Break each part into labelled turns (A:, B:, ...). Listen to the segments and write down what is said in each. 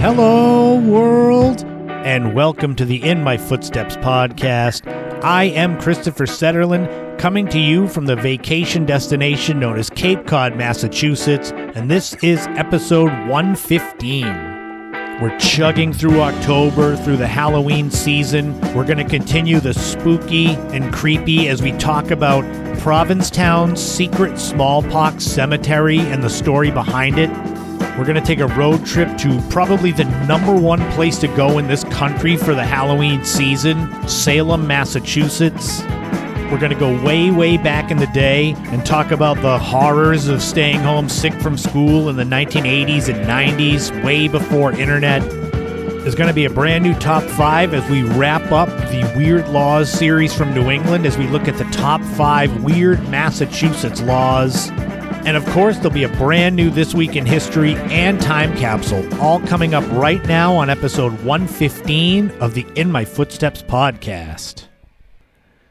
A: Hello, world, and welcome to the In My Footsteps podcast. I am Christopher Setterlin, coming to you from the vacation destination known as Cape Cod, Massachusetts, and this is episode 115. We're chugging through October, through the Halloween season. We're going to continue the spooky and creepy as we talk about Provincetown's secret smallpox cemetery and the story behind it. We're going to take a road trip to probably the number one place to go in this country for the Halloween season, Salem, Massachusetts. We're going to go way, way back in the day and talk about the horrors of staying home sick from school in the 1980s and 90s, way before internet. There's going to be a brand new top 5 as we wrap up the Weird Laws series from New England as we look at the top 5 weird Massachusetts laws. And of course, there'll be a brand new This Week in History and Time Capsule, all coming up right now on episode 115 of the In My Footsteps podcast.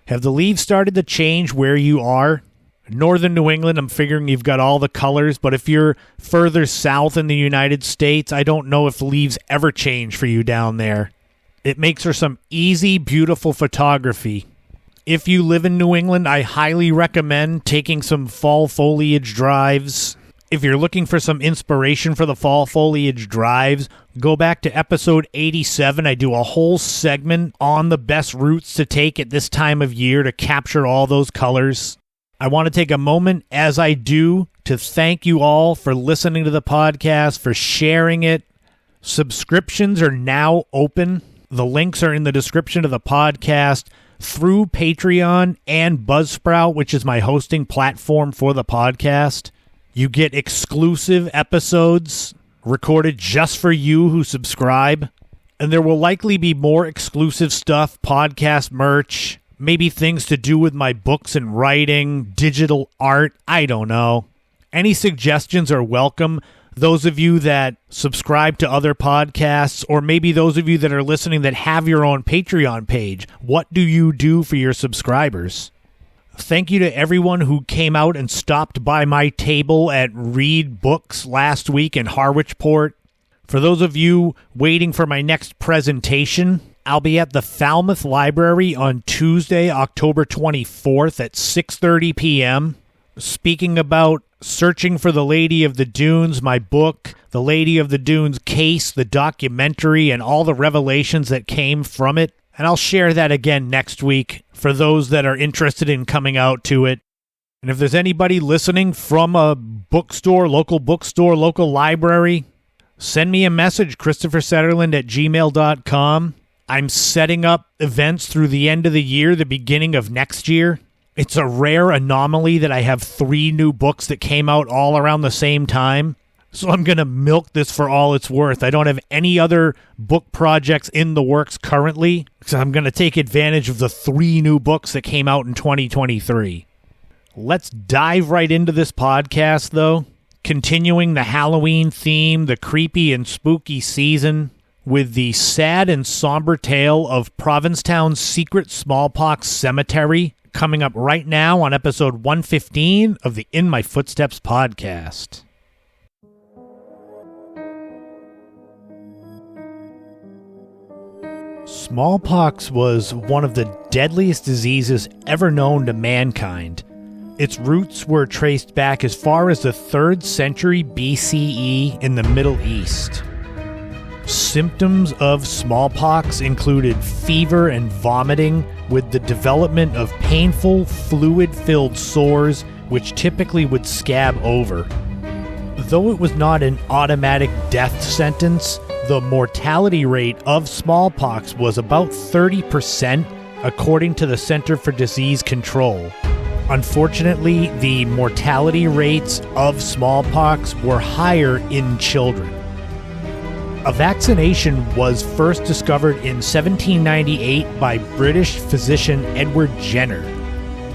A: Have the leaves started to change where you are? Northern New England, I'm figuring you've got all the colors, but if you're further south in the United States, I don't know if the leaves ever change for you down there. It makes for some easy, beautiful photography. If you live in New England, I highly recommend taking some fall foliage drives. If you're looking for some inspiration for the fall foliage drives, go back to episode 87. I do a whole segment on the best routes to take at this time of year to capture all those colors. I want to take a moment, as I do, to thank you all for listening to the podcast, for sharing it. Subscriptions are now open. The links are in the description of the podcast. Through Patreon and Buzzsprout, which is my hosting platform for the podcast. You get exclusive episodes recorded just for you who subscribe. And there will likely be more exclusive stuff, podcast merch, maybe things to do with my books and writing, digital art, I don't know. Any suggestions are welcome. Those of you that subscribe to other podcasts, or maybe those of you that are listening that have your own Patreon page, what do you do for your subscribers? Thank you to everyone who came out and stopped by my table at Read Books last week in Harwichport. For those of you waiting for my next presentation, I'll be at the Falmouth Library on Tuesday, October 24th at 6:30 p.m. speaking about Searching for the Lady of the Dunes, my book, The Lady of the Dunes Case, the documentary, and all the revelations that came from it. And I'll share that again next week for those that are interested in coming out to it. And if there's anybody listening from a bookstore, local library, send me a message, ChristopherSetterland@gmail.com. I'm setting up events through the end of the year, the beginning of next year. It's a rare anomaly that I have 3 new books that came out all around the same time. So I'm going to milk this for all it's worth. I don't have any other book projects in the works currently, so I'm going to take advantage of the 3 new books that came out in 2023. Let's dive right into this podcast, though. Continuing the Halloween theme, the creepy and spooky season, with the sad and somber tale of Provincetown's secret smallpox cemetery, coming up right now on episode 115 of the In My Footsteps podcast. Smallpox was one of the deadliest diseases ever known to mankind. Its roots were traced back as far as the 3rd century BCE in the Middle East. Symptoms of smallpox included fever and vomiting, with the development of painful, fluid-filled sores, which typically would scab over. Though it was not an automatic death sentence, the mortality rate of smallpox was about 30%, according to the Center for Disease Control. Unfortunately, the mortality rates of smallpox were higher in children. A vaccination was first discovered in 1798 by British physician Edward Jenner.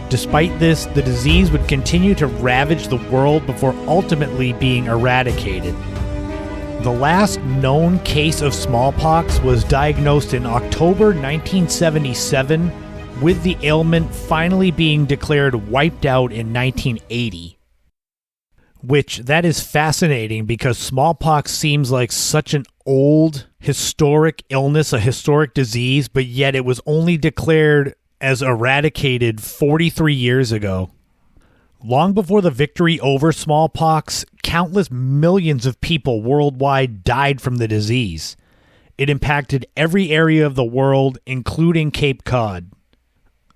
A: Despite this, the disease would continue to ravage the world before ultimately being eradicated. The last known case of smallpox was diagnosed in October 1977, with the ailment finally being declared wiped out in 1980. Which, that is fascinating because smallpox seems like such an old historic illness, a historic disease, but yet it was only declared as eradicated 43 years ago. Long before the victory over smallpox, countless millions of people worldwide died from the disease. It impacted every area of the world, including Cape Cod.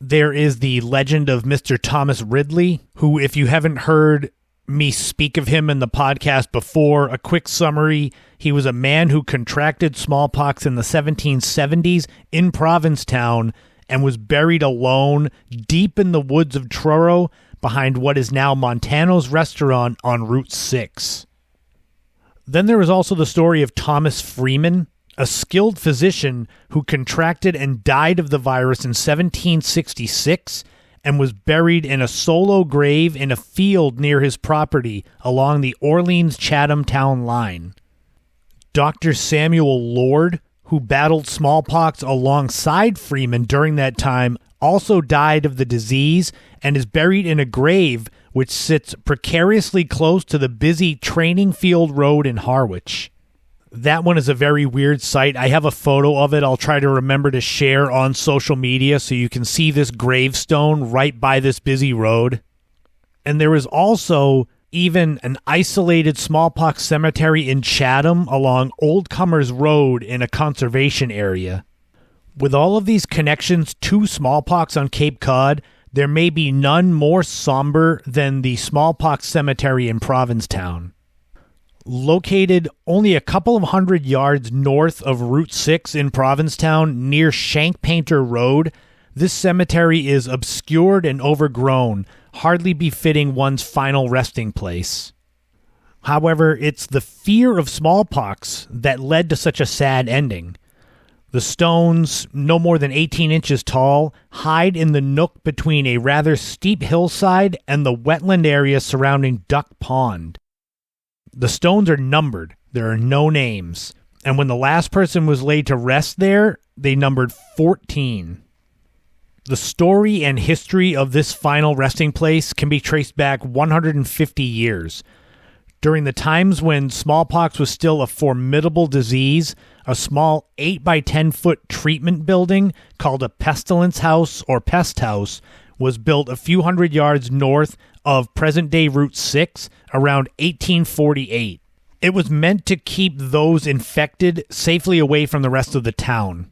A: There is the legend of Mr. Thomas Ridley, who, if you haven't heard me speak of him in the podcast before, a quick summary: he was a man who contracted smallpox in the 1770s in Provincetown and was buried alone deep in the woods of Truro behind what is now Montano's restaurant on Route 6. Then there is also the story of Thomas Freeman, a skilled physician who contracted and died of the virus in 1766 and was buried in a solo grave in a field near his property along the Orleans-Chatham town line. Dr. Samuel Lord, who battled smallpox alongside Freeman during that time, also died of the disease and is buried in a grave which sits precariously close to the busy Training Field Road in Harwich. That one is a very weird sight. I have a photo of it I'll try to remember to share on social media so you can see this gravestone right by this busy road. And there is also even an isolated smallpox cemetery in Chatham along Old Comers Road in a conservation area. With all of these connections to smallpox on Cape Cod, there may be none more somber than the smallpox cemetery in Provincetown. Located only a couple of hundred yards north of Route 6 in Provincetown near Shank Painter Road, this cemetery is obscured and overgrown, hardly befitting one's final resting place. However, it's the fear of smallpox that led to such a sad ending. The stones, no more than 18 inches tall, hide in the nook between a rather steep hillside and the wetland area surrounding Duck Pond. The stones are numbered. There are no names. And when the last person was laid to rest there, they numbered 14. The story and history of this final resting place can be traced back 150 years. During the times when smallpox was still a formidable disease, a small 8 by 10 foot treatment building called a pestilence house or pest house was built a few hundred yards north of present-day Route 6 around 1848. It was meant to keep those infected safely away from the rest of the town.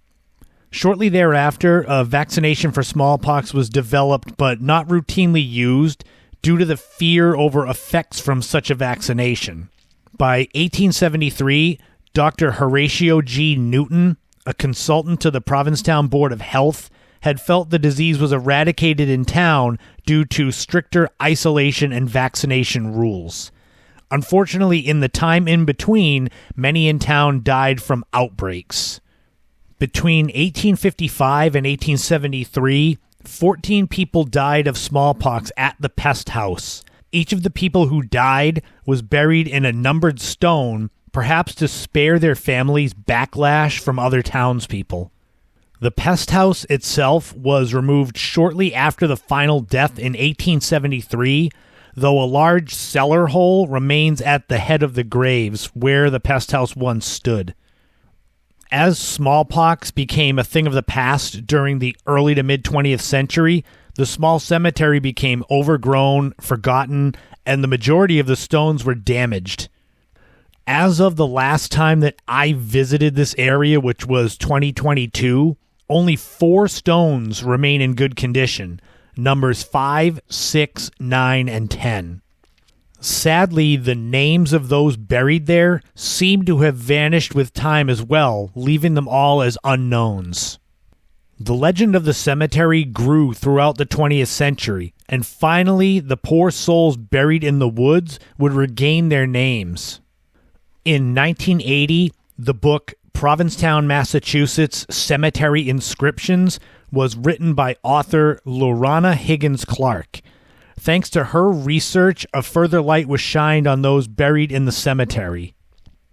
A: Shortly thereafter, a vaccination for smallpox was developed but not routinely used due to the fear over effects from such a vaccination. By 1873, Dr. Horatio G. Newton, a consultant to the Provincetown Board of Health, had felt the disease was eradicated in town due to stricter isolation and vaccination rules. Unfortunately, in the time in between, many in town died from outbreaks. Between 1855 and 1873, 14 people died of smallpox at the pest house. Each of the people who died was buried in a numbered stone, perhaps to spare their families backlash from other townspeople. The pest house itself was removed shortly after the final death in 1873, though a large cellar hole remains at the head of the graves where the pest house once stood. As smallpox became a thing of the past during the early to mid-20th century, the small cemetery became overgrown, forgotten, and the majority of the stones were damaged. As of the last time that I visited this area, which was 2022, only 4 stones remain in good condition, numbers 5, 6, 9, and 10. Sadly, the names of those buried there seem to have vanished with time as well, leaving them all as unknowns. The legend of the cemetery grew throughout the 20th century, and finally the poor souls buried in the woods would regain their names. In 1980, the book Provincetown, Massachusetts, Cemetery Inscriptions was written by author Lorana Higgins Clark. Thanks to her research, a further light was shined on those buried in the cemetery.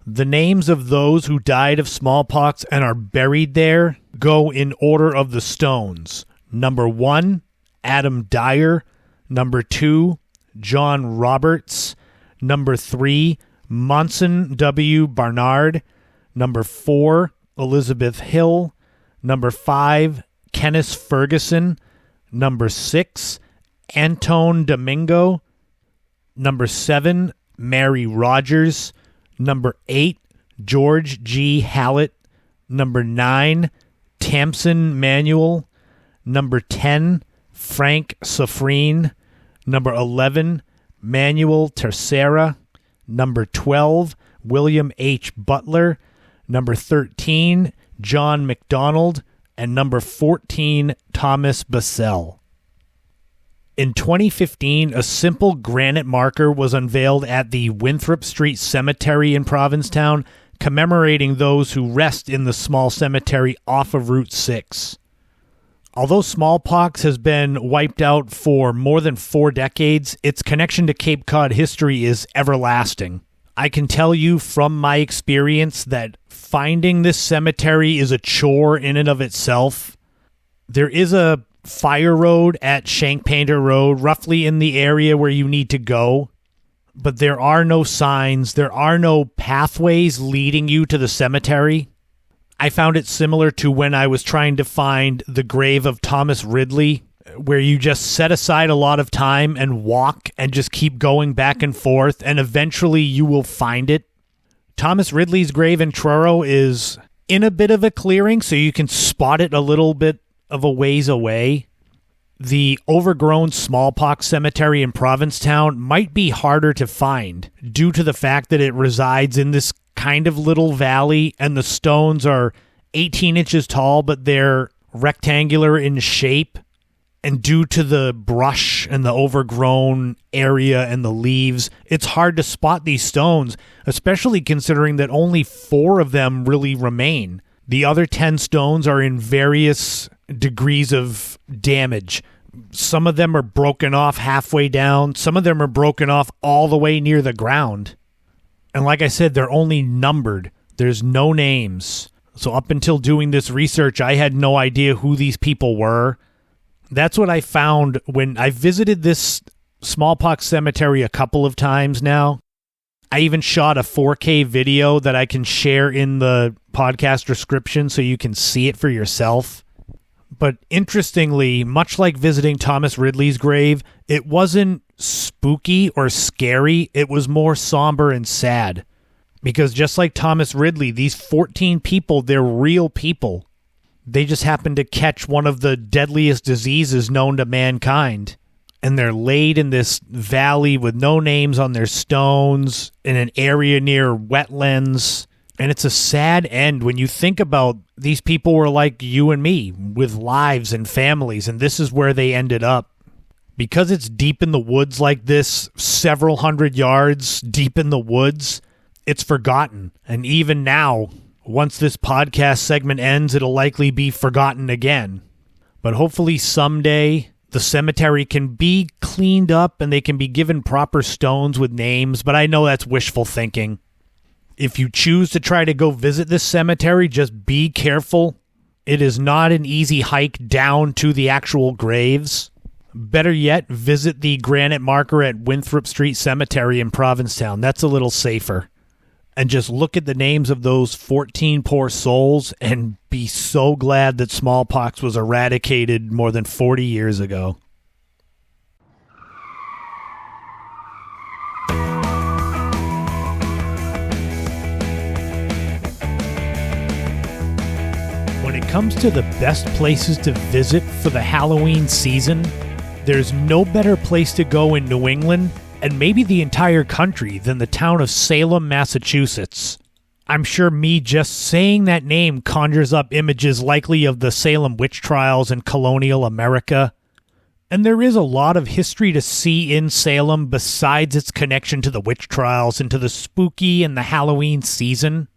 A: The names of those who died of smallpox and are buried there go in order of the stones. Number 1, Adam Dyer. Number 2, John Roberts. Number 3, Monson W. Barnard. Number 4, Elizabeth Hill. Number 5, Kenneth Ferguson. Number 6, Antone Domingo. Number 7, Mary Rogers. Number 8, George G. Hallett. Number 9, Tamsin Manuel. Number 10, Frank Sofrene. Number 11, Manuel Tercera. Number 12, William H. Butler. Number 13, John McDonald. And number 14, Thomas Bassell. In 2015, a simple granite marker was unveiled at the Winthrop Street Cemetery in Provincetown, commemorating those who rest in the small cemetery off of Route 6. Although smallpox has been wiped out for more than 4 decades, its connection to Cape Cod history is everlasting. I can tell you from my experience that finding this cemetery is a chore in and of itself. There is a fire road at Shank Painter Road, roughly in the area where you need to go, but there are no signs, there are no pathways leading you to the cemetery. I found it similar to when I was trying to find the grave of Thomas Ridley, where you just set aside a lot of time and walk and just keep going back and forth, and eventually you will find it. Thomas Ridley's grave in Truro is in a bit of a clearing, so you can spot it a little bit of a ways away. The overgrown Smallpox cemetery in Provincetown might be harder to find due to the fact that it resides in this kind of little valley, and the stones are 18 inches tall, but they're rectangular in shape. And due to the brush and the overgrown area and the leaves, it's hard to spot these stones, especially considering that only 4 of them really remain. The other 10 stones are in various degrees of damage. Some of them are broken off halfway down. Some of them are broken off all the way near the ground. And like I said, they're only numbered. There's no names. So up until doing this research, I had no idea who these people were. That's what I found when I visited this Smallpox cemetery a couple of times now. I even shot a 4K video that I can share in the podcast description so you can see it for yourself. But interestingly, much like visiting Thomas Ridley's grave, it wasn't spooky or scary. It was more somber and sad. Because just like Thomas Ridley, these 14 people, they're real people. They just happened to catch one of the deadliest diseases known to mankind. And they're laid in this valley with no names on their stones, in an area near wetlands. And it's a sad end when you think about these people were like you and me, with lives and families, and this is where they ended up. Because it's deep in the woods like this, several hundred yards deep in the woods, it's forgotten. And even now, once this podcast segment ends, it'll likely be forgotten again. But hopefully someday the cemetery can be cleaned up and they can be given proper stones with names, but I know that's wishful thinking. If you choose to try to go visit this cemetery, just be careful. It is not an easy hike down to the actual graves. Better yet, visit the granite marker at Winthrop Street Cemetery in Provincetown. That's a little safer. And just look at the names of those 14 poor souls and be so glad that smallpox was eradicated more than 40 years ago. When it comes to the best places to visit for the Halloween season, there's no better place to go in New England and maybe the entire country than the town of Salem, Massachusetts. I'm sure me just saying that name conjures up images likely of the Salem witch trials in colonial America. And there is a lot of history to see in Salem besides its connection to the witch trials and to the spooky and the Halloween season.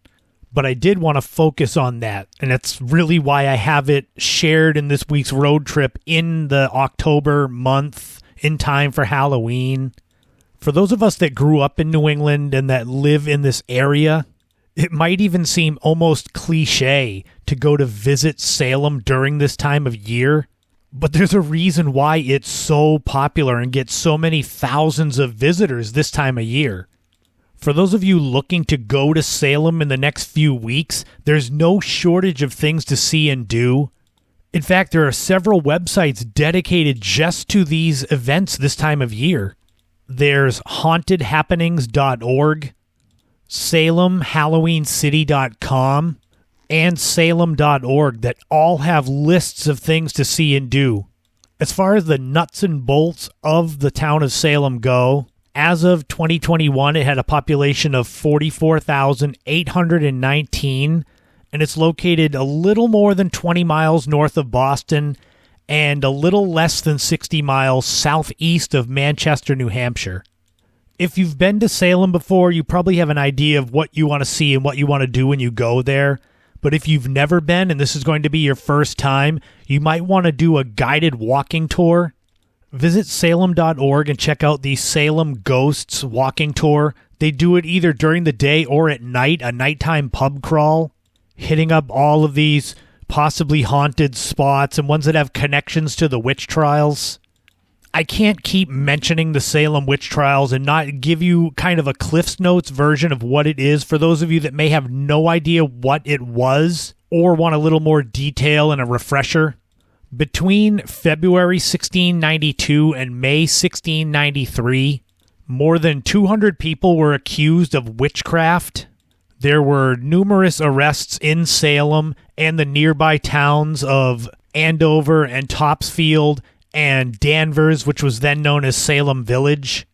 A: But I did want to focus on that, and that's really why I have it shared in this week's road trip in the October month in time for Halloween. For those of us that grew up in New England and that live in this area, it might even seem almost cliche to go to visit Salem during this time of year, but there's a reason why it's so popular and gets so many thousands of visitors this time of year. For those of you looking to go to Salem in the next few weeks, there's no shortage of things to see and do. In fact, there are several websites dedicated just to these events this time of year. There's hauntedhappenings.org, salemhalloweencity.com, and salem.org that all have lists of things to see and do. As far as the nuts and bolts of the town of Salem go, as of 2021, it had a population of 44,819, and it's located a little more than 20 miles north of Boston and a little less than 60 miles southeast of Manchester, New Hampshire. If you've been to Salem before, you probably have an idea of what you want to see and what you want to do when you go there. But if you've never been and this is going to be your first time, you might want to do a guided walking tour. Visit salem.org and check out the Salem Ghosts walking tour. They do it either during the day or at night, a nighttime pub crawl, hitting up all of these possibly haunted spots and ones that have connections to the witch trials. I can't keep mentioning the Salem witch trials and not give you kind of a Cliff's Notes version of what it is for those of you that may have no idea what it was or want a little more detail and a refresher. Between February 1692 and May 1693, more than 200 people were accused of witchcraft. There were numerous arrests in Salem and the nearby towns of Andover and Topsfield and Danvers, which was then known as Salem Village.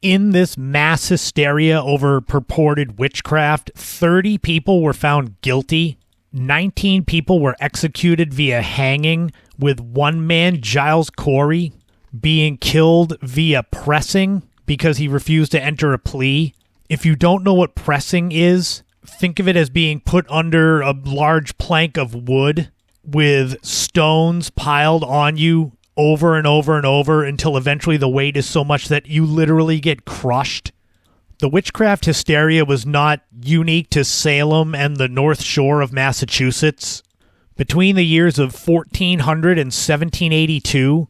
A: In this mass hysteria over purported witchcraft, 30 people were found guilty. 19 people were executed via hanging, with one man, Giles Corey, being killed via pressing because he refused to enter a plea. If you don't know what pressing is, think of it as being put under a large plank of wood with stones piled on you over and over and over until eventually the weight is so much that you literally get crushed. The witchcraft hysteria was not unique to Salem and the North Shore of Massachusetts. Between the years of 1400 and 1782,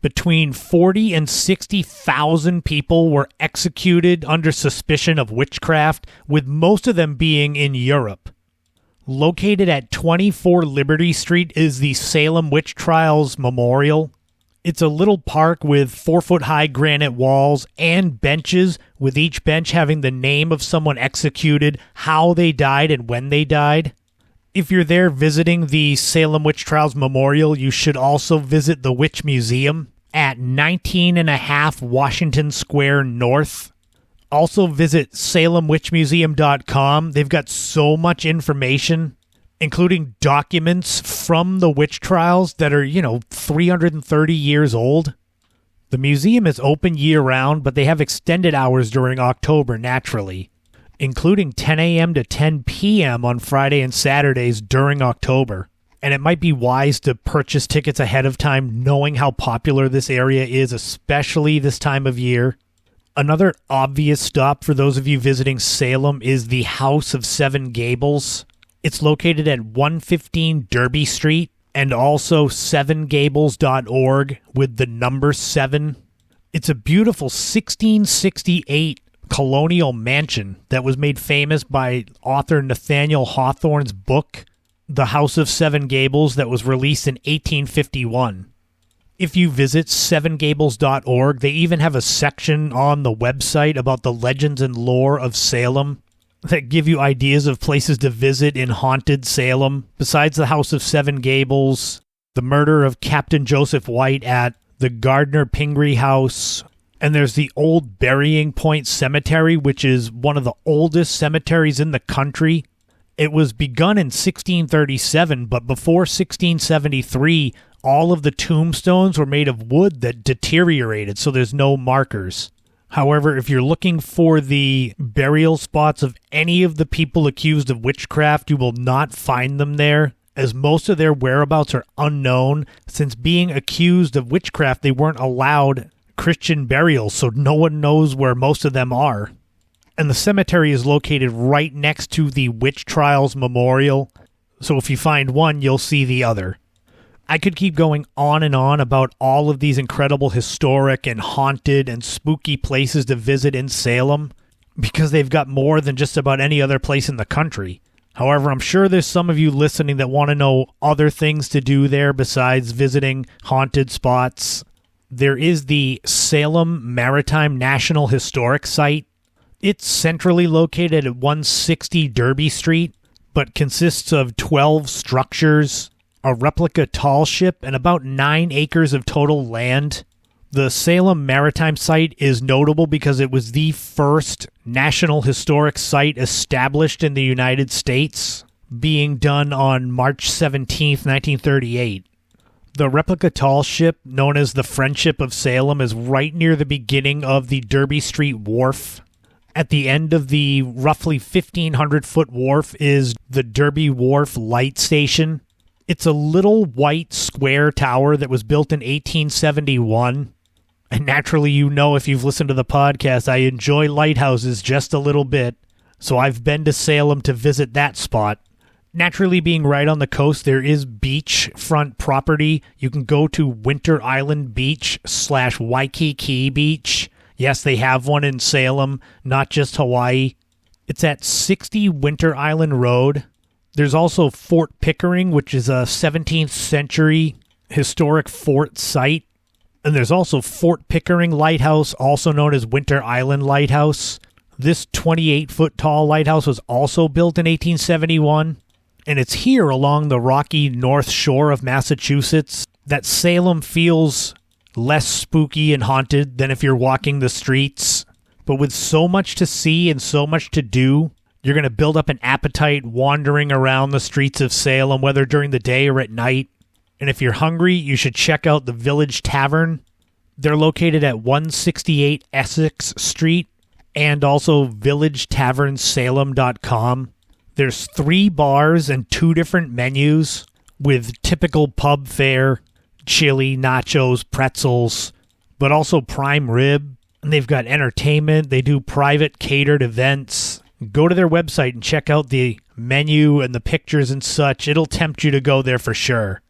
A: between 40 and 60,000 people were executed under suspicion of witchcraft, with most of them being in Europe. Located at 24 Liberty Street is the Salem Witch Trials Memorial. It's a little park with 4-foot-high granite walls and benches, with each bench having the name of someone executed, how they died, and when they died. If you're there visiting the Salem Witch Trials Memorial, you should also visit the Witch Museum at 19.5 Washington Square North. Also visit salemwitchmuseum.com. They've got so much information, including documents from the witch trials that are, 330 years old. The museum is open year-round, but they have extended hours during October naturally, including 10 a.m. to 10 p.m. on Friday and Saturdays during October. And it might be wise to purchase tickets ahead of time, knowing how popular this area is, especially this time of year. Another obvious stop for those of you visiting Salem is the House of Seven Gables. It's located at 115 Derby Street and also sevengables.org with the number 7. It's a beautiful 1668 colonial mansion that was made famous by author Nathaniel Hawthorne's book, The House of Seven Gables, that was released in 1851. If you visit sevengables.org, they even have a section on the website about the legends and lore of Salem that give you ideas of places to visit in haunted Salem. Besides the House of Seven Gables, the murder of Captain Joseph White at the Gardner Pingree House, and there's the Old Burying Point Cemetery, which is one of the oldest cemeteries in the country. It was begun in 1637, but before 1673, all of the tombstones were made of wood that deteriorated, so there's no markers. However, if you're looking for the burial spots of any of the people accused of witchcraft, you will not find them there, as most of their whereabouts are unknown. Since being accused of witchcraft, they weren't allowed Christian burials, so no one knows where most of them are. And the cemetery is located right next to the Witch Trials Memorial, so if you find one, you'll see the other. I could keep going on and on about all of these incredible historic and haunted and spooky places to visit in Salem. because they've got more than just about any other place in the country. However, I'm sure there's some of you listening that want to know other things to do there besides visiting haunted spots. There is the Salem Maritime National Historic Site. It's centrally located at 160 Derby Street, but consists of 12 structures, a replica tall ship, and about 9 acres of total land. The Salem Maritime Site is notable because it was the first National Historic Site established in the United States, being done on March 17, 1938. The replica tall ship, known as the Friendship of Salem, is right near the beginning of the Derby Street Wharf. At the end of the roughly 1,500-foot wharf is the Derby Wharf Light Station. It's a little white square tower that was built in 1871. And naturally, you know, if you've listened to the podcast, I enjoy lighthouses just a little bit, so I've been to Salem to visit that spot. Naturally, being right on the coast, there is beachfront property. You can go to Winter Island Beach / Waikiki Beach. Yes, they have one in Salem, not just Hawaii. It's at 60 Winter Island Road. There's also Fort Pickering, which is a 17th century historic fort site. And there's also Fort Pickering Lighthouse, also known as Winter Island Lighthouse. This 28-foot tall lighthouse was also built in 1871, and it's here along the rocky north shore of Massachusetts that Salem feels less spooky and haunted than if you're walking the streets. But with so much to see and so much to do, you're going to build up an appetite wandering around the streets of Salem, whether during the day or at night. And if you're hungry, you should check out the Village Tavern. They're located at 168 Essex Street and also villagetavernsalem.com. There's 3 bars and 2 different menus with typical pub fare, chili, nachos, pretzels, but also prime rib. And they've got entertainment. They do private catered events. Go to their website and check out the menu and the pictures and such. It'll tempt you to go there for sure.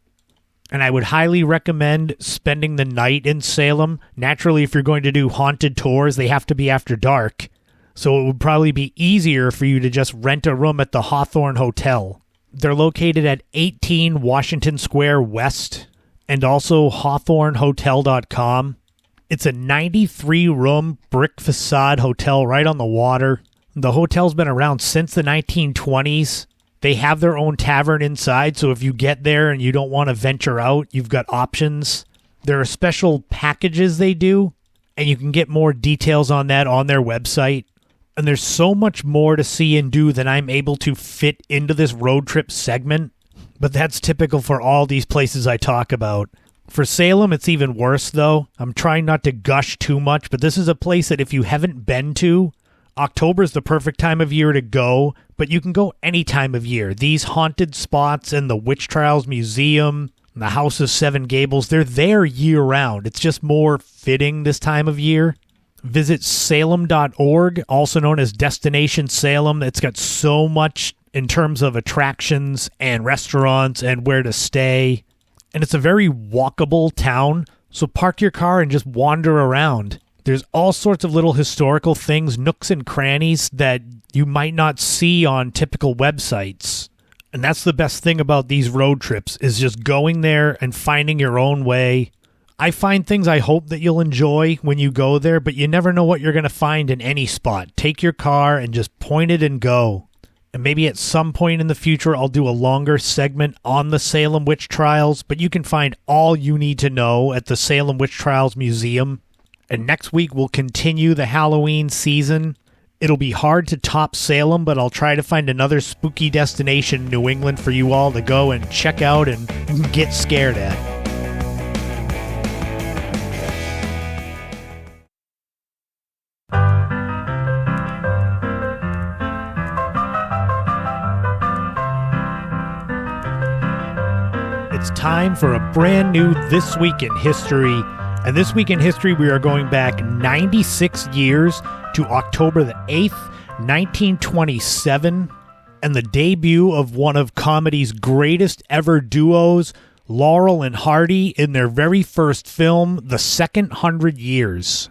A: And I would highly recommend spending the night in Salem. Naturally, if you're going to do haunted tours, they have to be after dark. So it would probably be easier for you to just rent a room at the Hawthorne Hotel. They're located at 18 Washington Square West and also hawthornehotel.com. It's a 93-room brick facade hotel right on the water. The hotel's been around since the 1920s. They have their own tavern inside, so if you get there and you don't want to venture out, you've got options. There are special packages they do, and you can get more details on that on their website. And there's so much more to see and do than I'm able to fit into this road trip segment, but that's typical for all these places I talk about. For Salem, it's even worse, though. I'm trying not to gush too much, but this is a place that if you haven't been to, October's the perfect time of year to go, but you can go any time of year. These haunted spots and the Witch Trials Museum, and the House of Seven Gables, they're there year-round. It's just more fitting this time of year. Visit salem.org, also known as Destination Salem. It's got so much in terms of attractions and restaurants and where to stay. And it's a very walkable town, so park your car and just wander around. There's all sorts of little historical things, nooks and crannies that you might not see on typical websites. And that's the best thing about these road trips, is just going there and finding your own way. I find things I hope that you'll enjoy when you go there, but you never know what you're going to find in any spot. Take your car and just point it and go. And maybe at some point in the future, I'll do a longer segment on the Salem Witch Trials, but you can find all you need to know at the Salem Witch Trials Museum. And next week, we'll continue the Halloween season. It'll be hard to top Salem, but I'll try to find another spooky destination in New England for you all to go and check out and get scared at. It's time for a brand new This Week in History. And this week in history, we are going back 96 years to October the 8th, 1927, and the debut of one of comedy's greatest ever duos, Laurel and Hardy, in their very first film, The Second 100 Years.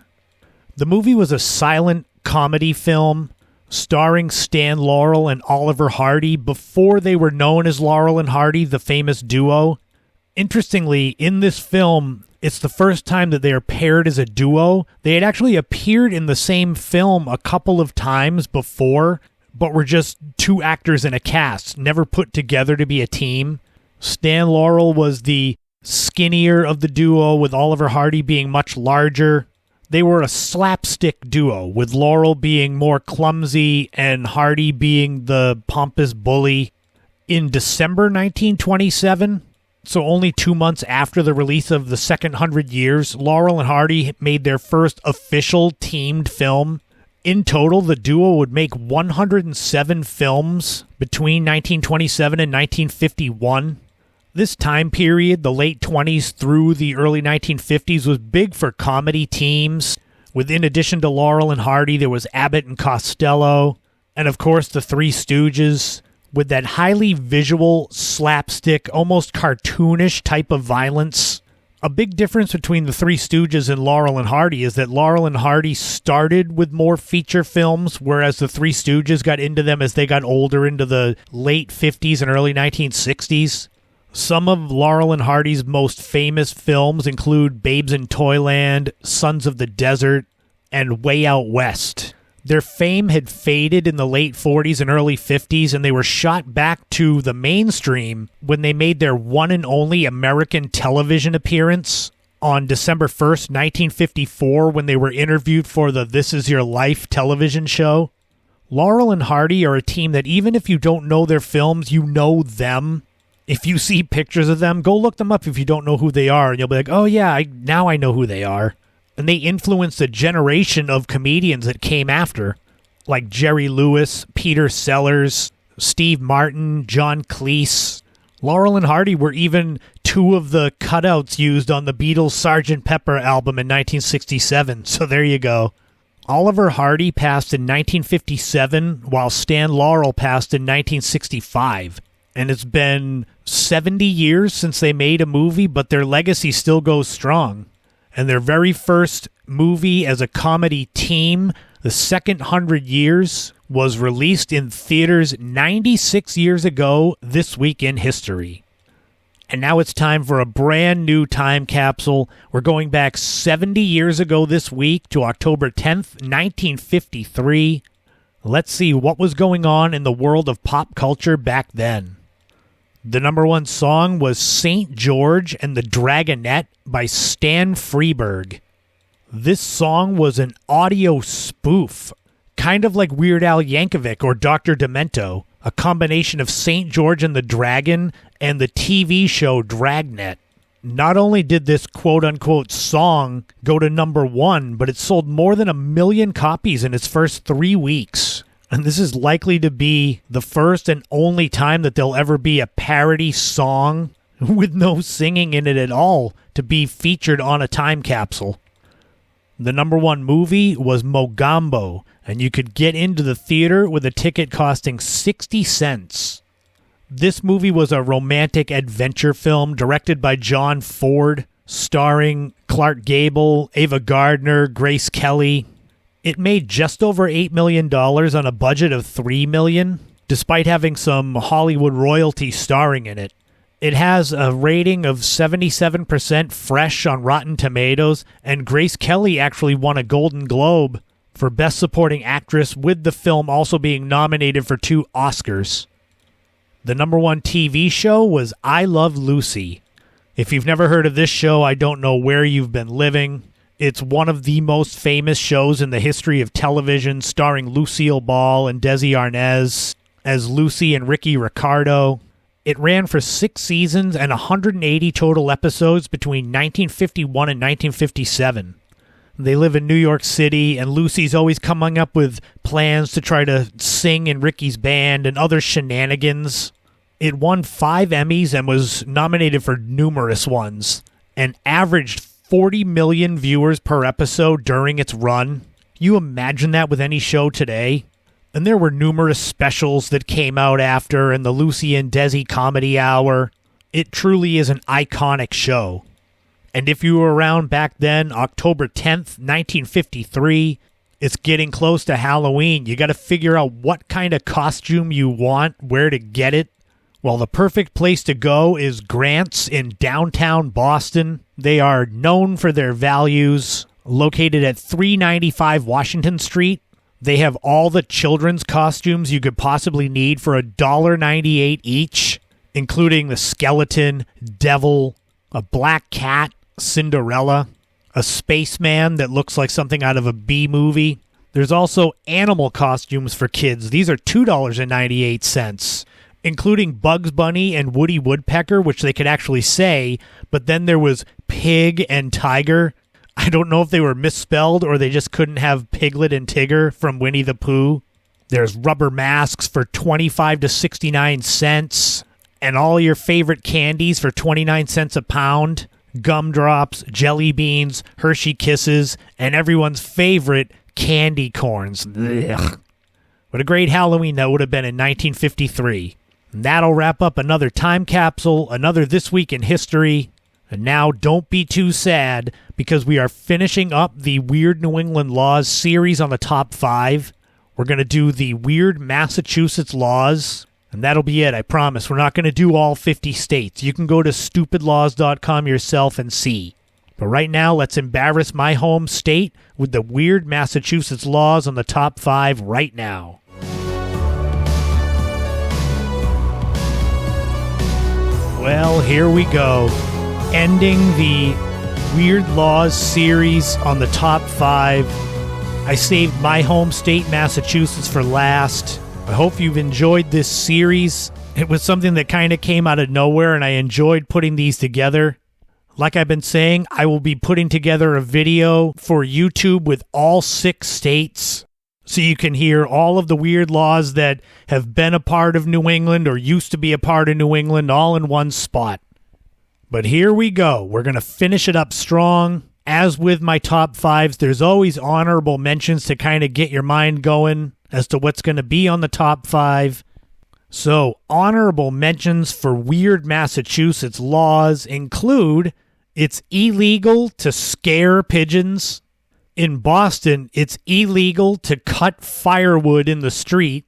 A: The movie was a silent comedy film starring Stan Laurel and Oliver Hardy before they were known as Laurel and Hardy, the famous duo. Interestingly, in this film, it's the first time that they are paired as a duo. They had actually appeared in the same film a couple of times before, but were just two actors in a cast, never put together to be a team. Stan Laurel was the skinnier of the duo, with Oliver Hardy being much larger. They were a slapstick duo, with Laurel being more clumsy and Hardy being the pompous bully. In December 1927, so only 2 months after the release of The Second 100 Years, Laurel and Hardy made their first official teamed film. In total, the duo would make 107 films between 1927 and 1951. This time period, the late 20s through the early 1950s, was big for comedy teams. In addition to Laurel and Hardy, there was Abbott and Costello, and of course the Three Stooges, with that highly visual, slapstick, almost cartoonish type of violence. A big difference between the Three Stooges and Laurel and Hardy is that Laurel and Hardy started with more feature films, whereas the Three Stooges got into them as they got older, into the late 50s and early 1960s. Some of Laurel and Hardy's most famous films include Babes in Toyland, Sons of the Desert, and Way Out West. Their fame had faded in the late 40s and early 50s, and they were shot back to the mainstream when they made their one and only American television appearance on December 1st, 1954, when they were interviewed for the This Is Your Life television show. Laurel and Hardy are a team that even if you don't know their films, you know them. If you see pictures of them, go look them up if you don't know who they are, and you'll be like, oh yeah, now I know who they are. And they influenced a generation of comedians that came after, like Jerry Lewis, Peter Sellers, Steve Martin, John Cleese. Laurel and Hardy were even two of the cutouts used on the Beatles' Sgt. Pepper album in 1967, so there you go. Oliver Hardy passed in 1957, while Stan Laurel passed in 1965. And it's been 70 years since they made a movie, but their legacy still goes strong. And their very first movie as a comedy team, The Second 100 Years, was released in theaters 96 years ago this week in history. And now it's time for a brand new time capsule. We're going back 70 years ago this week to October 10th, 1953. Let's see what was going on in the world of pop culture back then. The number one song was St. George and the Dragonette by Stan Freberg. This song was an audio spoof, kind of like Weird Al Yankovic or Dr. Demento, a combination of St. George and the Dragon and the TV show Dragnet. Not only did this quote-unquote song go to number one, but it sold more than 1 million copies in its first 3 weeks. And this is likely to be the first and only time that there'll ever be a parody song with no singing in it at all to be featured on a time capsule. The number one movie was Mogambo, and you could get into the theater with a ticket costing 60 cents. This movie was a romantic adventure film directed by John Ford, starring Clark Gable, Ava Gardner, Grace Kelly. It made just over $8 million on a budget of $3 million, despite having some Hollywood royalty starring in it. It has a rating of 77% fresh on Rotten Tomatoes, and Grace Kelly actually won a Golden Globe for Best Supporting Actress, with the film also being nominated for 2 Oscars. The number one TV show was I Love Lucy. If you've never heard of this show, I don't know where you've been living. It's one of the most famous shows in the history of television, starring Lucille Ball and Desi Arnaz as Lucy and Ricky Ricardo. It ran for 6 seasons and 180 total episodes between 1951 and 1957. They live in New York City, and Lucy's always coming up with plans to try to sing in Ricky's band and other shenanigans. It won 5 Emmys and was nominated for numerous ones, and averaged 40 million viewers per episode during its run. You imagine that with any show today? And there were numerous specials that came out after, and the Lucy and Desi Comedy Hour. It truly is an iconic show. And if you were around back then, October 10th, 1953, It's getting close to Halloween. You got to figure out what kind of costume you want, where to get it. Well, the perfect place to go is Grant's in downtown Boston. They are known for their values. Located at 395 Washington Street. They have all the children's costumes you could possibly need for $1.98 each, including the skeleton, devil, a black cat, Cinderella, a spaceman that looks like something out of a B movie. There's also animal costumes for kids. These are $2.98, including Bugs Bunny and Woody Woodpecker, which they could actually say, but then there was Pig and Tiger. I don't know if they were misspelled or they just couldn't have Piglet and Tigger from Winnie the Pooh. There's rubber masks for 25 to 69 cents, and all your favorite candies for 29 cents a pound. Gumdrops, jelly beans, Hershey Kisses, and everyone's favorite candy corns. Ugh. What a great Halloween that would have been in 1953. And that'll wrap up another time capsule, another This Week in History. And now don't be too sad, because we are finishing up the Weird New England Laws series on the top 5. We're going to do the Weird Massachusetts Laws, and that'll be it, I promise. We're not going to do all 50 states. You can go to stupidlaws.com yourself and see. But right now, let's embarrass my home state with the Weird Massachusetts Laws on the top 5 right now. Well, here we go. Ending the Weird Laws series on the top 5. I saved my home state, Massachusetts, for last. I hope you've enjoyed this series. It was something that kind of came out of nowhere, and I enjoyed putting these together. Like I've been saying, I will be putting together a video for YouTube with all 6 states, so you can hear all of the weird laws that have been a part of New England or used to be a part of New England all in one spot. But here we go. We're going to finish it up strong. As with my top 5s, there's always honorable mentions to kind of get your mind going as to what's going to be on the top 5. So, honorable mentions for Weird Massachusetts laws include: it's illegal to scare pigeons. In Boston, it's illegal to cut firewood in the street.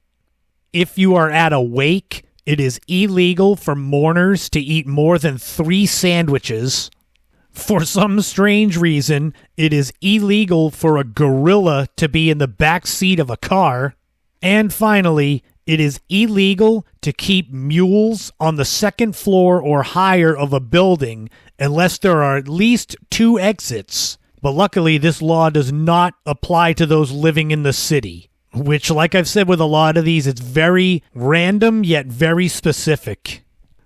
A: If you are at a wake, it is illegal for mourners to eat more than 3 sandwiches. For some strange reason, it is illegal for a gorilla to be in the back seat of a car. And finally, it is illegal to keep mules on the 2nd floor or higher of a building unless there are at least 2 exits. But luckily, this law does not apply to those living in the city. Which, like I've said with a lot of these, it's very random yet very specific.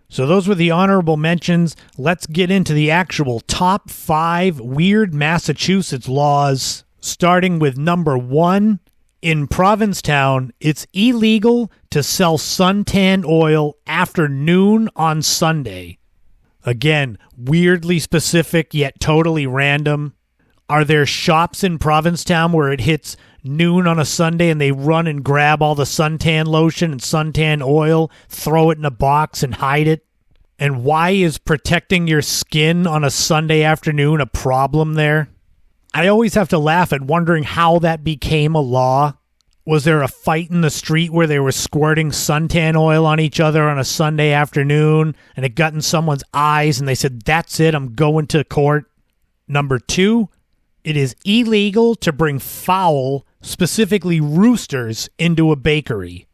A: So those were the honorable mentions. Let's get into the actual top 5 Weird Massachusetts laws, starting with number 1. In Provincetown, it's illegal to sell suntan oil after noon on Sunday. Again, weirdly specific yet totally random. Are there shops in Provincetown where it hits noon on a Sunday and they run and grab all the suntan lotion and suntan oil, throw it in a box and hide it? And why is protecting your skin on a Sunday afternoon a problem there? I always have to laugh at wondering how that became a law. Was there a fight in the street where they were squirting suntan oil on each other on a Sunday afternoon and it got in someone's eyes and they said, "That's it, I'm going to court"? Number 2, it is illegal to bring fowl, specifically roosters, into a bakery.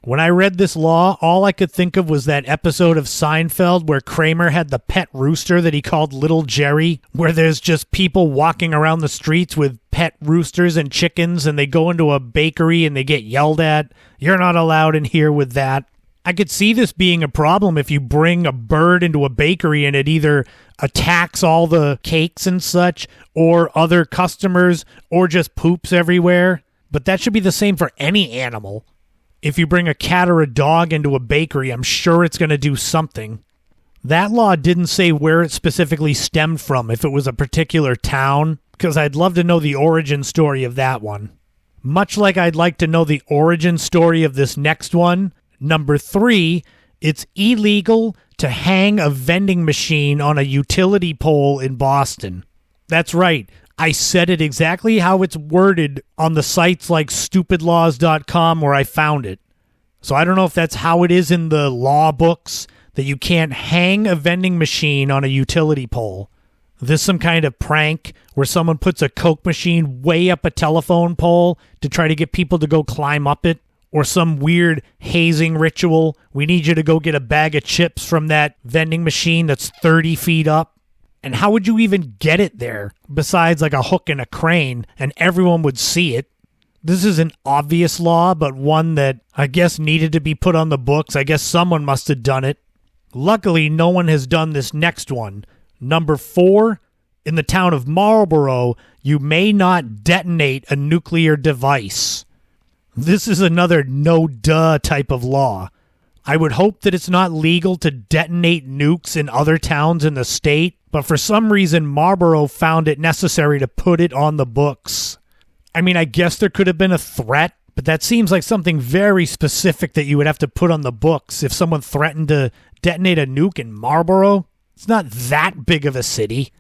A: When I read this law, all I could think of was that episode of Seinfeld where Kramer had the pet rooster that he called Little Jerry, where there's just people walking around the streets with pet roosters and chickens, and they go into a bakery and they get yelled at. "You're not allowed in here with that." I could see this being a problem if you bring a bird into a bakery and it either attacks all the cakes and such, or other customers, or just poops everywhere. But that should be the same for any animal. If you bring a cat or a dog into a bakery, I'm sure it's going to do something. That law didn't say where it specifically stemmed from, if it was a particular town, because I'd love to know the origin story of that one. Much like I'd like to know the origin story of this next one. Number 3, it's illegal to hang a vending machine on a utility pole in Boston. That's right. I said it exactly how it's worded on the sites like stupidlaws.com where I found it. So I don't know if that's how it is in the law books, that you can't hang a vending machine on a utility pole. This some kind of prank where someone puts a Coke machine way up a telephone pole to try to get people to go climb up it? Or some weird hazing ritual. We need you to go get a bag of chips from that vending machine that's 30 feet up. And how would you even get it there besides like a hook and a crane, and everyone would see it? This is an obvious law, but one that I guess needed to be put on the books. I guess someone must have done it. Luckily, no one has done this next one. Number 4, in the town of Marlborough, you may not detonate a nuclear device. This is another no-duh type of law. I would hope that it's not legal to detonate nukes in other towns in the state, but for some reason Marlborough found it necessary to put it on the books. I mean, I guess there could have been a threat, but that seems like something very specific that you would have to put on the books if someone threatened to detonate a nuke in Marlborough. It's not that big of a city.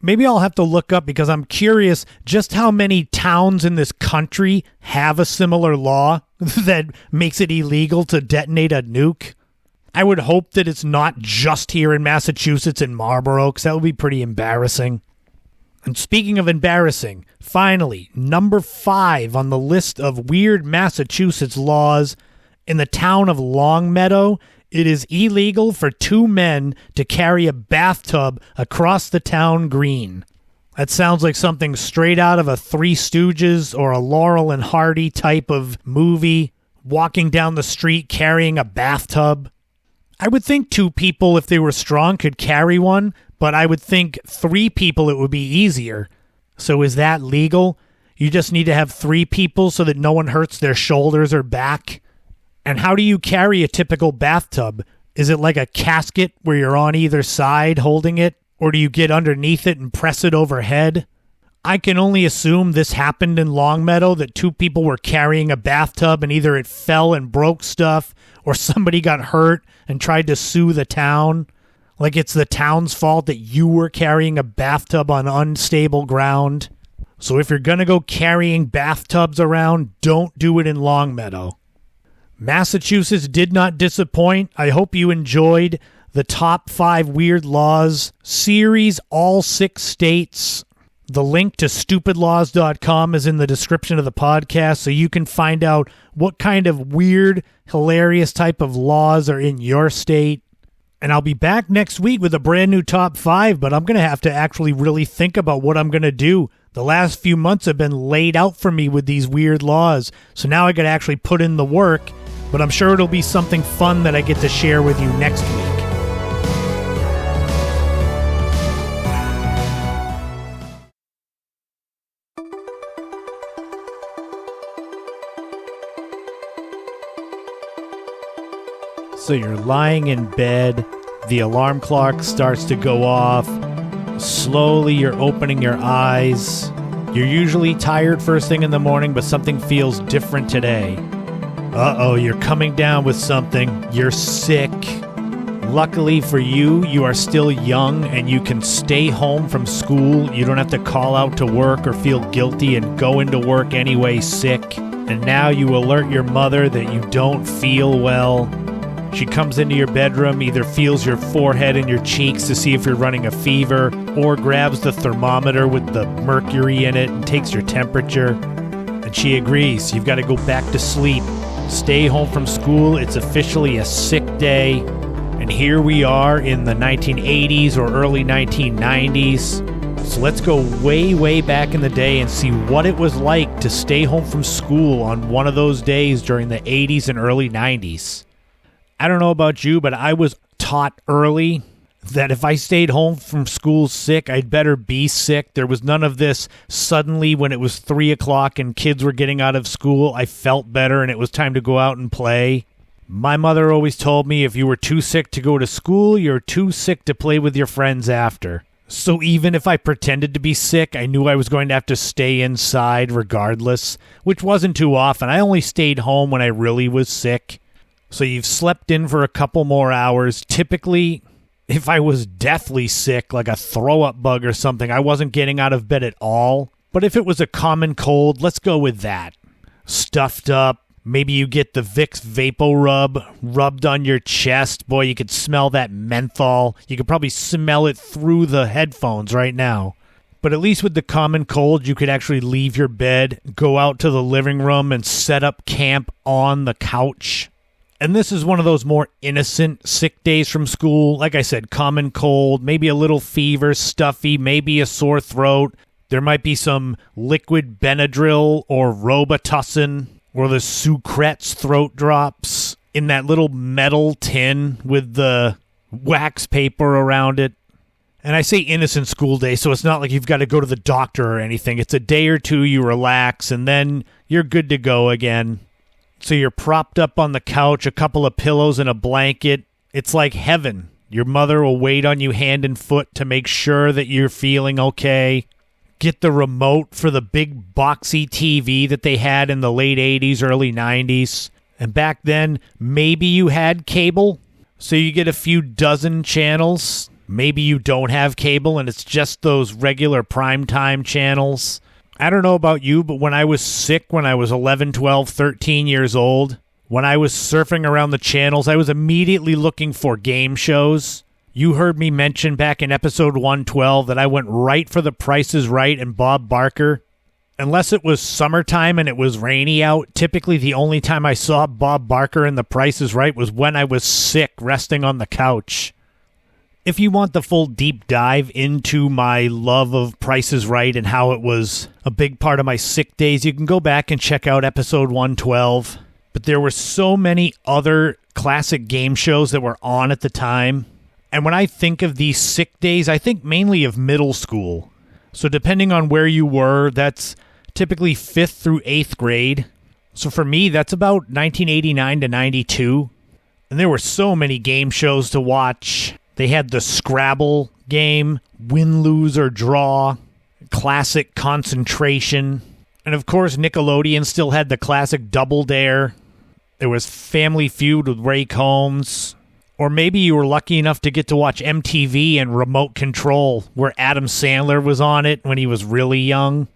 A: Maybe I'll have to look up because I'm curious just how many towns in this country have a similar law that makes it illegal to detonate a nuke. I would hope that it's not just here in Massachusetts and Marlborough, because that would be pretty embarrassing. And speaking of embarrassing, finally, number 5 on the list of weird Massachusetts laws, in the town of Longmeadow, it is illegal for 2 men to carry a bathtub across the town green. That sounds like something straight out of a Three Stooges or a Laurel and Hardy type of movie, walking down the street carrying a bathtub. I would think 2 people, if they were strong, could carry one, but I would think 3 people it would be easier. So is that legal? You just need to have 3 people so that no one hurts their shoulders or back? And how do you carry a typical bathtub? Is it like a casket where you're on either side holding it? Or do you get underneath it and press it overhead? I can only assume this happened in Longmeadow, that 2 people were carrying a bathtub and either it fell and broke stuff or somebody got hurt and tried to sue the town. Like it's the town's fault that you were carrying a bathtub on unstable ground. So if you're going to go carrying bathtubs around, don't do it in Longmeadow. Massachusetts did not disappoint. I hope you enjoyed the Top 5 Weird Laws series, all 6 states. The link to stupidlaws.com is in the description of the podcast, so you can find out what kind of weird, hilarious type of laws are in your state. And I'll be back next week with a brand new Top 5, but I'm going to have to actually really think about what I'm going to do. The last few months have been laid out for me with these weird laws, so now I got to actually put in the work. But I'm sure it'll be something fun that I get to share with you next week. So you're lying in bed, the alarm clock starts to go off, slowly you're opening your eyes. You're usually tired first thing in the morning, but something feels different today. Uh-oh, you're coming down with something. You're sick. Luckily for you, you are still young and you can stay home from school. You don't have to call out to work or feel guilty and go into work anyway sick. And now you alert your mother that you don't feel well. She comes into your bedroom, either feels your forehead and your cheeks to see if you're running a fever, or grabs the thermometer with the mercury in it and takes your temperature. And she agrees. You've got to go back to sleep. Stay home from school. It's officially a sick day. And here we are in the 1980s or early 1990s. So let's go way, way back in the day and see what it was like to stay home from school on one of those days during the 80s and early 90s. I don't know about you, but I was taught early that if I stayed home from school sick, I'd better be sick. There was none of this suddenly when it was 3 o'clock and kids were getting out of school, I felt better and it was time to go out and play. My mother always told me if you were too sick to go to school, you're too sick to play with your friends after. So even if I pretended to be sick, I knew I was going to have to stay inside regardless, which wasn't too often. I only stayed home when I really was sick. So you've slept in for a couple more hours. Typically, If I was deathly sick, like a throw-up bug or something, I wasn't getting out of bed at all. But if it was a common cold, let's go with that. Stuffed up. Maybe you get the Vicks Vapo Rub rubbed on your chest. Boy, you could smell that menthol. You could probably smell it through the headphones right now. But at least with the common cold, you could actually leave your bed, go out to the living room, and set up camp on the couch. And this is one of those more innocent sick days from school. Like I said, common cold, maybe a little fever, stuffy, maybe a sore throat. There might be some liquid Benadryl or Robitussin or the Sucrets throat drops in that little metal tin with the wax paper around it. And I say innocent school day, so it's not like you've got to go to the doctor or anything. It's a day or two, you relax, and then you're good to go again. So you're propped up on the couch, a couple of pillows and a blanket. It's like heaven. Your mother will wait on you hand and foot to make sure that you're feeling okay. Get the remote for the big boxy TV that they had in the late 80s, early 90s. And back then, maybe you had cable, so you get a few dozen channels. Maybe you don't have cable and it's just those regular primetime channels. I don't know about you, but when I was sick, when I was 11, 12, 13 years old, when I was surfing around the channels, I was immediately looking for game shows. You heard me mention back in episode 112 that I went right for The Price is Right and Bob Barker. Unless it was summertime and it was rainy out, typically the only time I saw Bob Barker and The Price is Right was when I was sick, resting on the couch. If you want the full deep dive into my love of Price is Right and how it was a big part of my sick days, you can go back and check out episode 112. But there were so many other classic game shows that were on at the time. And when I think of these sick days, I think mainly of middle school. So depending on where you were, that's typically 5th through 8th grade. So for me, that's about 1989 to 92. And there were so many game shows to watch. They had the Scrabble game, Win, Lose, or Draw, classic Concentration. And of course, Nickelodeon still had the classic Double Dare. There was Family Feud with Ray Combs. Or maybe you were lucky enough to get to watch MTV and Remote Control, where Adam Sandler was on it when he was really young.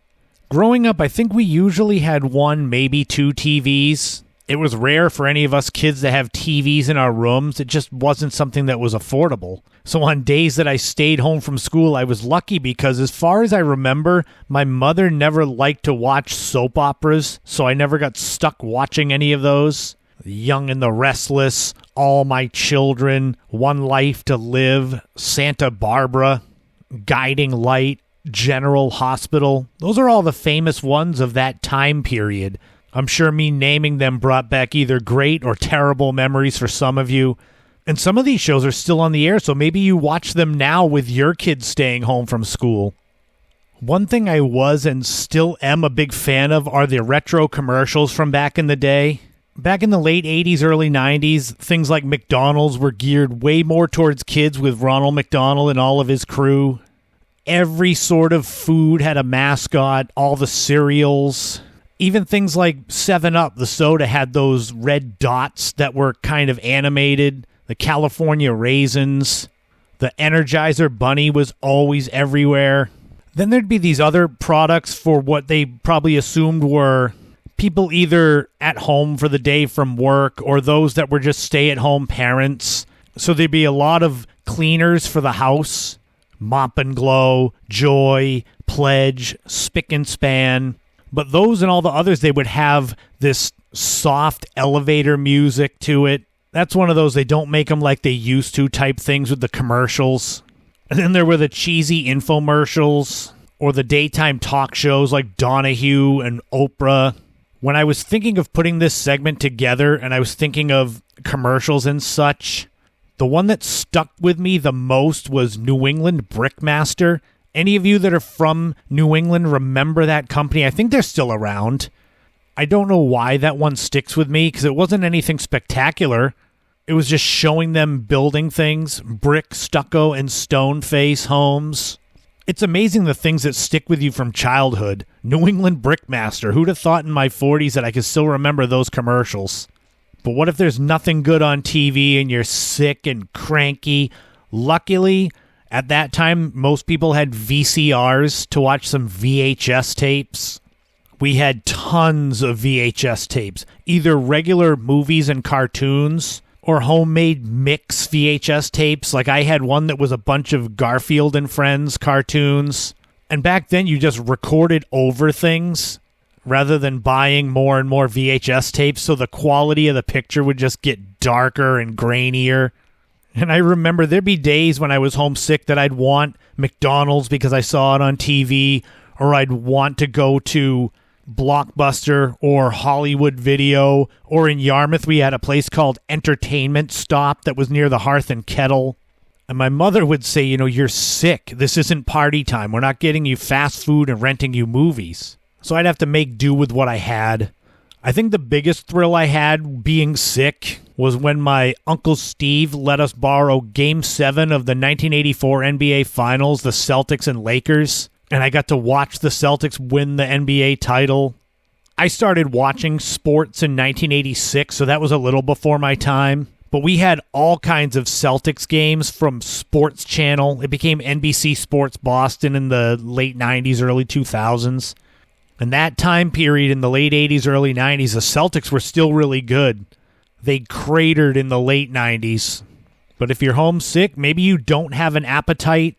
A: Growing up, I think we usually had one, maybe two TVs. It was rare for any of us kids to have TVs in our rooms. It just wasn't something that was affordable. So on days that I stayed home from school, I was lucky because as far as I remember, my mother never liked to watch soap operas, so I never got stuck watching any of those. The Young and the Restless, All My Children, One Life to Live, Santa Barbara, Guiding Light, General Hospital. Those are all the famous ones of that time period. I'm sure me naming them brought back either great or terrible memories for some of you. And some of these shows are still on the air, so maybe you watch them now with your kids staying home from school. One thing I was and still am a big fan of are the retro commercials from back in the day. Back in the late 80s, early 90s, things like McDonald's were geared way more towards kids with Ronald McDonald and all of his crew. Every sort of food had a mascot, all the cereals. Even things like 7-Up, the soda, had those red dots that were kind of animated. The California Raisins. The Energizer Bunny was always everywhere. Then there'd be these other products for what they probably assumed were people either at home for the day from work or those that were just stay-at-home parents. So there'd be a lot of cleaners for the house. Mop and Glow, Joy, Pledge, Spick and Span. But those and all the others, they would have this soft elevator music to it. That's one of those they don't make them like they used to type things with the commercials. And then there were the cheesy infomercials or the daytime talk shows like Donahue and Oprah. When I was thinking of putting this segment together and I was thinking of commercials and such, the one that stuck with me the most was New England Brickmaster. Any of you that are from New England remember that company? I think they're still around. I don't know why that one sticks with me because it wasn't anything spectacular. It was just showing them building things, brick, stucco, and stone face homes. It's amazing the things that stick with you from childhood. New England Brickmaster. Who'd have thought in my 40s that I could still remember those commercials? But what if there's nothing good on TV and you're sick and cranky? Luckily, at that time, most people had VCRs to watch some VHS tapes. We had tons of VHS tapes, either regular movies and cartoons or homemade mix VHS tapes. Like I had one that was a bunch of Garfield and Friends cartoons. And back then, you just recorded over things rather than buying more and more VHS tapes, so the quality of the picture would just get darker and grainier. And I remember there'd be days when I was homesick that I'd want McDonald's because I saw it on TV, or I'd want to go to Blockbuster or Hollywood Video, or in Yarmouth we had a place called Entertainment Stop that was near the Hearth and Kettle. And my mother would say, you're sick. This isn't party time. We're not getting you fast food and renting you movies. So I'd have to make do with what I had. I think the biggest thrill I had being sick was when my Uncle Steve let us borrow Game 7 of the 1984 NBA Finals, the Celtics and Lakers, and I got to watch the Celtics win the NBA title. I started watching sports in 1986, so that was a little before my time. But we had all kinds of Celtics games from Sports Channel. It became NBC Sports Boston in the late 90s, early 2000s. And that time period in the late 80s, early 90s, the Celtics were still really good. They cratered in the late 90s. But if you're homesick, maybe you don't have an appetite,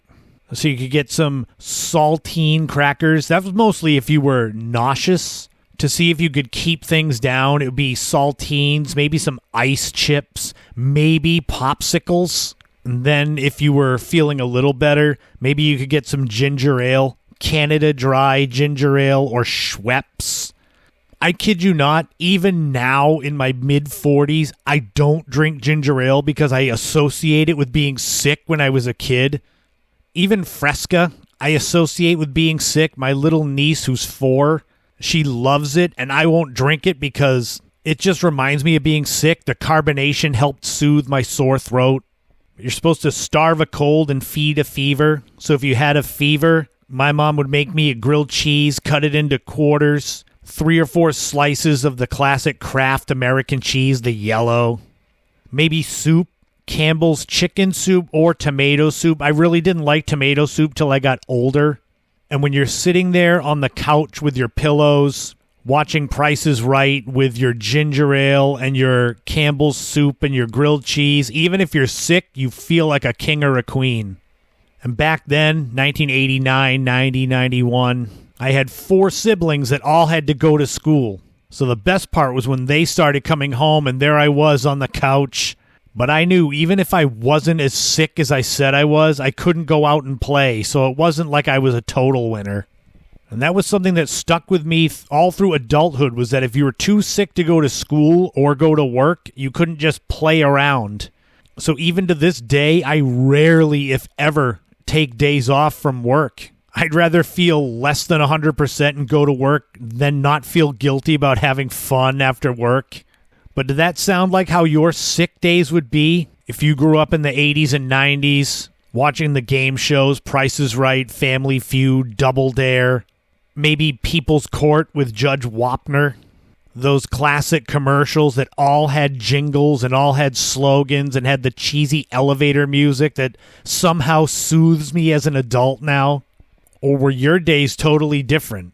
A: so you could get some saltine crackers. That was mostly if you were nauseous. To see if you could keep things down, it would be saltines, maybe some ice chips, maybe popsicles. And then if you were feeling a little better, maybe you could get some ginger ale, Canada Dry ginger ale, or Schweppes. I kid you not, even now in my mid-40s, I don't drink ginger ale because I associate it with being sick when I was a kid. Even Fresca, I associate with being sick. My little niece, who's 4, she loves it, and I won't drink it because it just reminds me of being sick. The carbonation helped soothe my sore throat. You're supposed to starve a cold and feed a fever. So if you had a fever, my mom would make me a grilled cheese, cut it into quarters, 3 or 4 slices of the classic Kraft American cheese, the yellow. Maybe soup, Campbell's chicken soup or tomato soup. I really didn't like tomato soup till I got older. And when you're sitting there on the couch with your pillows, watching Price is Right with your ginger ale and your Campbell's soup and your grilled cheese, even if you're sick, you feel like a king or a queen. And back then, 1989, 90, 91, I had 4 siblings that all had to go to school. So the best part was when they started coming home and there I was on the couch. But I knew even if I wasn't as sick as I said I was, I couldn't go out and play. So it wasn't like I was a total winner. And that was something that stuck with me all through adulthood, was that if you were too sick to go to school or go to work, you couldn't just play around. So even to this day, I rarely, if ever, take days off from work. I'd rather feel less than 100% and go to work than not feel guilty about having fun after work. But did that sound like how your sick days would be if you grew up in the 80s and 90s, watching the game shows, Price is Right, Family Feud, Double Dare, maybe People's Court with Judge Wapner? Those classic commercials that all had jingles and all had slogans and had the cheesy elevator music that somehow soothes me as an adult now? Or were your days totally different?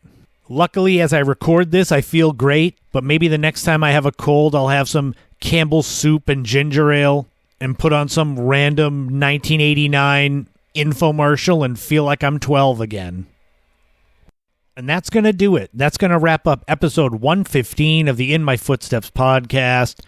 A: Luckily, as I record this, I feel great, but maybe the next time I have a cold, I'll have some Campbell's soup and ginger ale and put on some random 1989 infomercial and feel like I'm 12 again. And that's going to do it. That's going to wrap up episode 115 of the In My Footsteps podcast.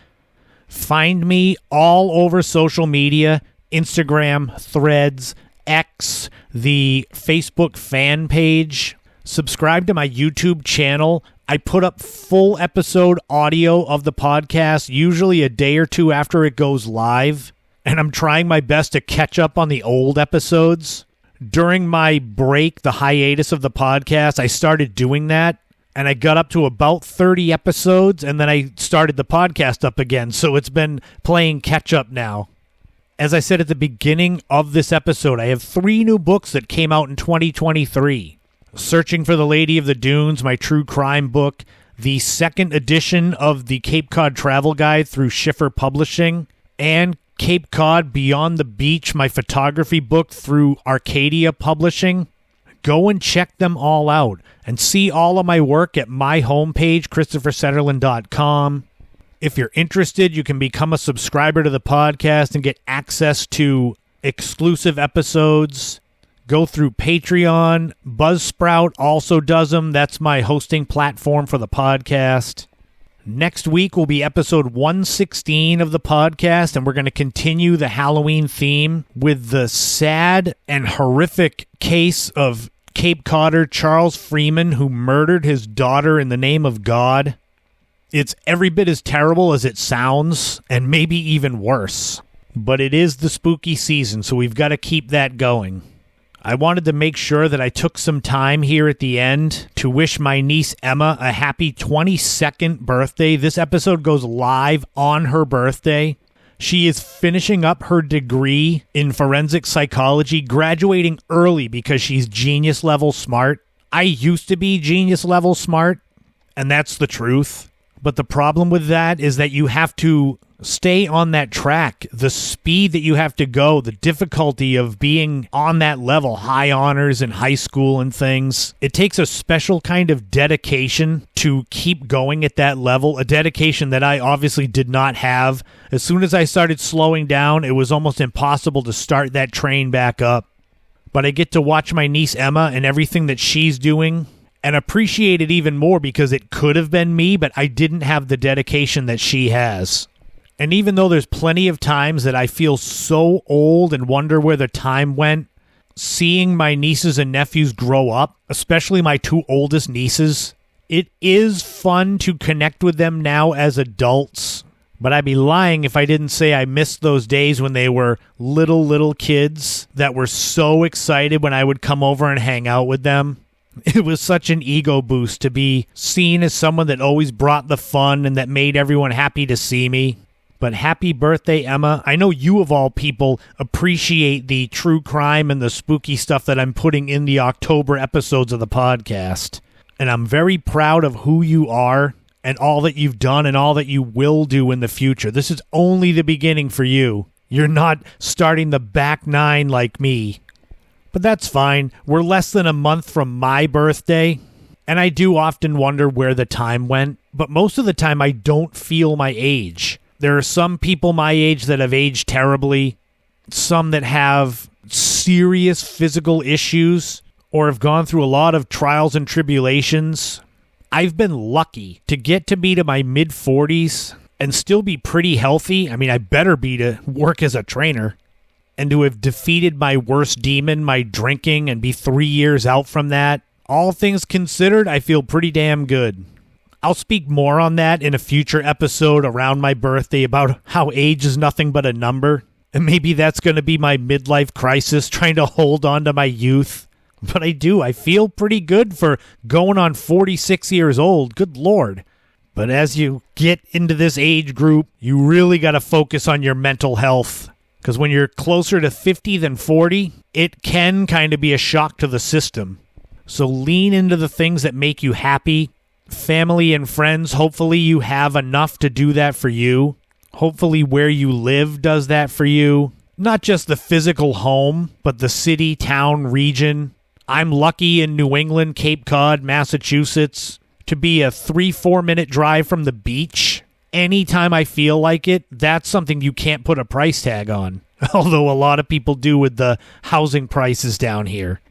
A: Find me all over social media, Instagram, Threads, X, the Facebook fan page. Subscribe to my YouTube channel. I put up full episode audio of the podcast, usually a day or 2 after it goes live. And I'm trying my best to catch up on the old episodes. During my break, the hiatus of the podcast, I started doing that. And I got up to about 30 episodes, and then I started the podcast up again. So it's been playing catch up now. As I said at the beginning of this episode, I have 3 new books that came out in 2023. Searching for the Lady of the Dunes, my true crime book, the 2nd edition of the Cape Cod Travel Guide through Schiffer Publishing, and Cape Cod Beyond the Beach, my photography book through Arcadia Publishing. Go and check them all out and see all of my work at my homepage, ChristopherSetterlin.com. If you're interested, you can become a subscriber to the podcast and get access to exclusive episodes. Go through Patreon. Buzzsprout also does them. That's my hosting platform for the podcast. Next week will be episode 116 of the podcast, and we're going to continue the Halloween theme with the sad and horrific case of Cape Codder Charles Freeman, who murdered his daughter in the name of God. It's every bit as terrible as it sounds, and maybe even worse. But it is the spooky season, so we've got to keep that going. I wanted to make sure that I took some time here at the end to wish my niece Emma a happy 22nd birthday. This episode goes live on her birthday. She is finishing up her degree in forensic psychology, graduating early because she's genius level smart. I used to be genius level smart, and that's the truth. But the problem with that is that you have to stay on that track. The speed that you have to go, the difficulty of being on that level, high honors in high school and things. It takes a special kind of dedication to keep going at that level, a dedication that I obviously did not have. As soon as I started slowing down, it was almost impossible to start that train back up. But I get to watch my niece Emma and everything that she's doing and appreciate it even more because it could have been me, but I didn't have the dedication that she has. And even though there's plenty of times that I feel so old and wonder where the time went, seeing my nieces and nephews grow up, especially my two oldest nieces, it is fun to connect with them now as adults. But I'd be lying if I didn't say I missed those days when they were little kids that were so excited when I would come over and hang out with them. It was such an ego boost to be seen as someone that always brought the fun and that made everyone happy to see me. But happy birthday, Emma. I know you, of all people, appreciate the true crime and the spooky stuff that I'm putting in the October episodes of the podcast. And I'm very proud of who you are and all that you've done and all that you will do in the future. This is only the beginning for you. You're not starting the back nine like me. But that's fine. We're less than a month from my birthday. And I do often wonder where the time went. But most of the time, I don't feel my age. There are some people my age that have aged terribly, some that have serious physical issues or have gone through a lot of trials and tribulations. I've been lucky to get to be to my mid-40s and still be pretty healthy. I mean, I better be to work as a trainer and to have defeated my worst demon, my drinking, and be 3 years out from that. All things considered, I feel pretty damn good. I'll speak more on that in a future episode around my birthday about how age is nothing but a number. And maybe that's going to be my midlife crisis, trying to hold on to my youth. But I feel pretty good for going on 46 years old. Good Lord. But as you get into this age group, you really got to focus on your mental health. Because when you're closer to 50 than 40, it can kind of be a shock to the system. So lean into the things that make you happy. Family and friends, hopefully you have enough to do that for you. Hopefully where you live does that for you. Not just the physical home, but the city, town, region. I'm lucky in New England, Cape Cod, Massachusetts, to be a 3-4 minute drive from the beach. Anytime I feel like it, that's something you can't put a price tag on. Although a lot of people do with the housing prices down here.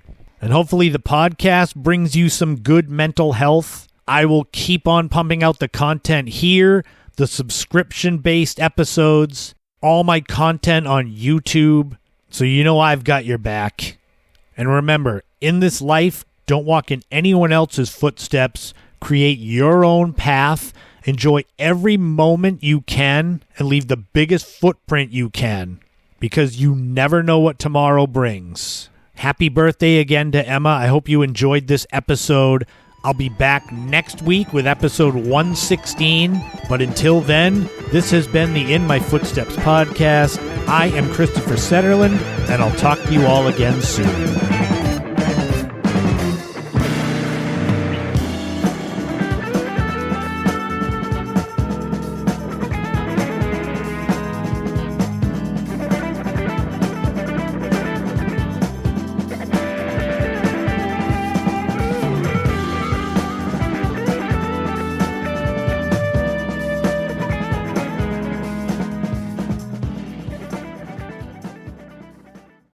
A: And hopefully the podcast brings you some good mental health. I will keep on pumping out the content here, the subscription-based episodes, all my content on YouTube, so you know I've got your back. And remember, in this life, don't walk in anyone else's footsteps. Create your own path. Enjoy every moment you can and leave the biggest footprint you can, because you never know what tomorrow brings. Happy birthday again to Emma. I hope you enjoyed this episode. I'll be back next week with episode 116. But until then, this has been the In My Footsteps podcast. I am Christopher Setterlin, and I'll talk to you all again soon.